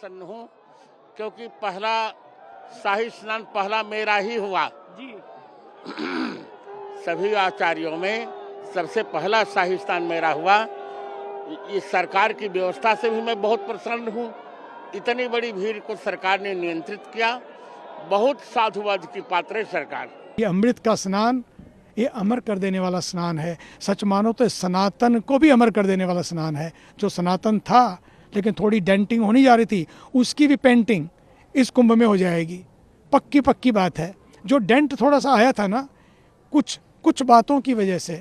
प्रसन्न हूँ क्योंकि पहला शाही स्नान पहला मेरा ही हुआ जी। सभी आचार्यों में सबसे पहला शाही स्नान मेरा हुआ। इस सरकार की व्यवस्था से भी मैं बहुत प्रसन्न हूँ। इतनी बड़ी भीड़ को सरकार ने नियंत्रित किया। बहुत साधुवाद की पात्र है सरकार। ये अमृत का स्नान, ये अमर कर देने वाला स्नान है। सच मानो तो सनातन को भी अमर कर देने वाला स्नान है। जो सनातन था लेकिन थोड़ी डेंटिंग होनी जा रही थी, उसकी भी पेंटिंग इस कुंभ में हो जाएगी। पक्की बात है। जो डेंट थोड़ा सा आया था ना, कुछ बातों की वजह से,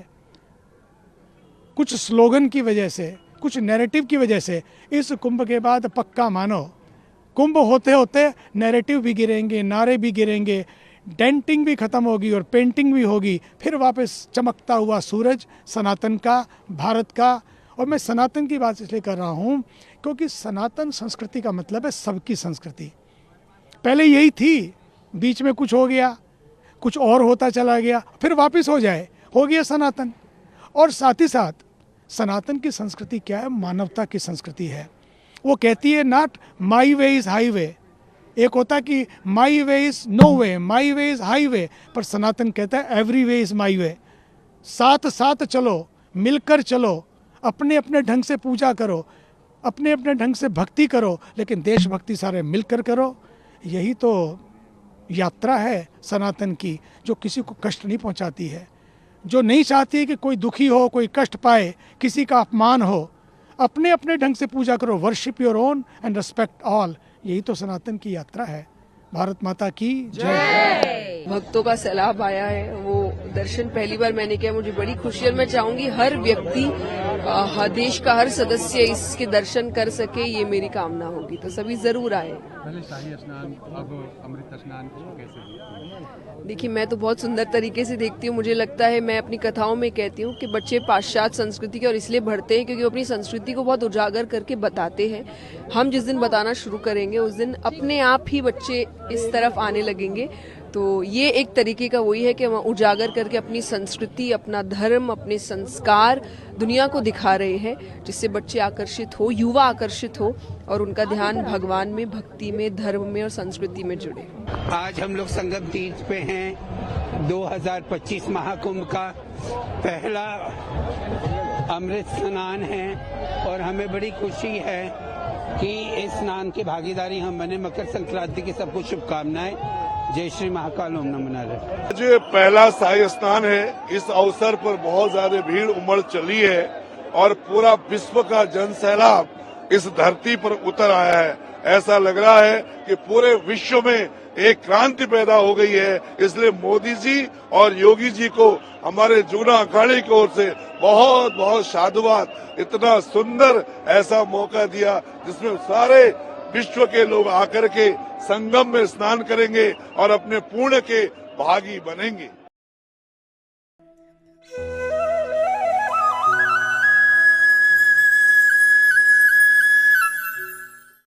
कुछ स्लोगन की वजह से, कुछ नैरेटिव की वजह से, इस कुंभ के बाद पक्का मानो कुंभ होते होते नैरेटिव भी गिरेंगे, नारे भी गिरेंगे, डेंटिंग भी खत्म होगी और पेंटिंग भी होगी। फिर वापस चमकता हुआ सूरज सनातन का, भारत का। और मैं सनातन की बात इसलिए कर रहा हूँ क्योंकि सनातन संस्कृति का मतलब है सबकी संस्कृति। पहले यही थी, बीच में कुछ हो गया, कुछ और होता चला गया, फिर वापस हो गया सनातन। और साथ ही साथ सनातन की संस्कृति क्या है? मानवता की संस्कृति है। वो कहती है not my way is highway. एक होता कि my way is no way, my way is highway, पर सनातन कहता है एवरी वे इज माई वे। साथ साथ चलो, मिलकर चलो, अपने अपने ढंग से पूजा करो, अपने अपने ढंग से भक्ति करो, लेकिन देशभक्ति सारे मिलकर करो। यही तो यात्रा है सनातन की, जो किसी को कष्ट नहीं पहुंचाती है, जो नहीं चाहती कि कोई दुखी हो, कोई कष्ट पाए, किसी का अपमान हो। अपने अपने ढंग से पूजा करो, worship your own and respect all. यही तो सनातन की यात्रा है। भारत माता की जय। भक्तों का सैलाब आया है, वो दर्शन पहली बार मैंने किया, मुझे बड़ी खुशी है। मैं चाहूंगी हर व्यक्ति, देश का हर सदस्य इसके दर्शन कर सके, ये मेरी कामना होगी। तो सभी जरूर आए। पहले शाही स्नान, अब अमृत स्नान, कैसे? देखिए, मैं तो बहुत सुंदर तरीके से देखती हूँ। मुझे लगता है, मैं अपनी कथाओं में कहती हूँ कि बच्चे पाश्चात्य संस्कृति के और इसलिए बढ़ते हैं क्योंकि वो अपनी संस्कृति को बहुत उजागर करके बताते हैं। हम जिस दिन बताना शुरू करेंगे उस दिन अपने आप ही बच्चे इस तरफ आने लगेंगे। तो ये एक तरीके का वही है कि हम उजागर करके अपनी संस्कृति, अपना धर्म, अपने संस्कार दुनिया को दिखा रहे हैं, जिससे बच्चे आकर्षित हो, युवा आकर्षित हो और उनका ध्यान भगवान में, भक्ति में, धर्म में और संस्कृति में जुड़े। आज हम लोग संगम तीज पे हैं। 2025 महाकुंभ का पहला अमृत स्नान है और हमें बड़ी खुशी है कि इस स्नान की भागीदारी हम बने। मकर संक्रांति की सबको शुभकामनाएं। जय श्री महाकाल, ओम नमो नारायण। आज पहला शाही स्नान है। इस अवसर पर बहुत ज्यादा भीड़ उमड़ चली है और पूरा विश्व का जन सैलाब इस धरती पर उतर आया है। ऐसा लग रहा है कि पूरे विश्व में एक क्रांति पैदा हो गई है। इसलिए मोदी जी और योगी जी को हमारे जूना अखाड़े की ओर से बहुत बहुत साधुवाद। इतना सुंदर ऐसा मौका दिया जिसमें सारे विश्व के लोग आकर के संगम में स्नान करेंगे और अपने पुण्य के भागी बनेंगे।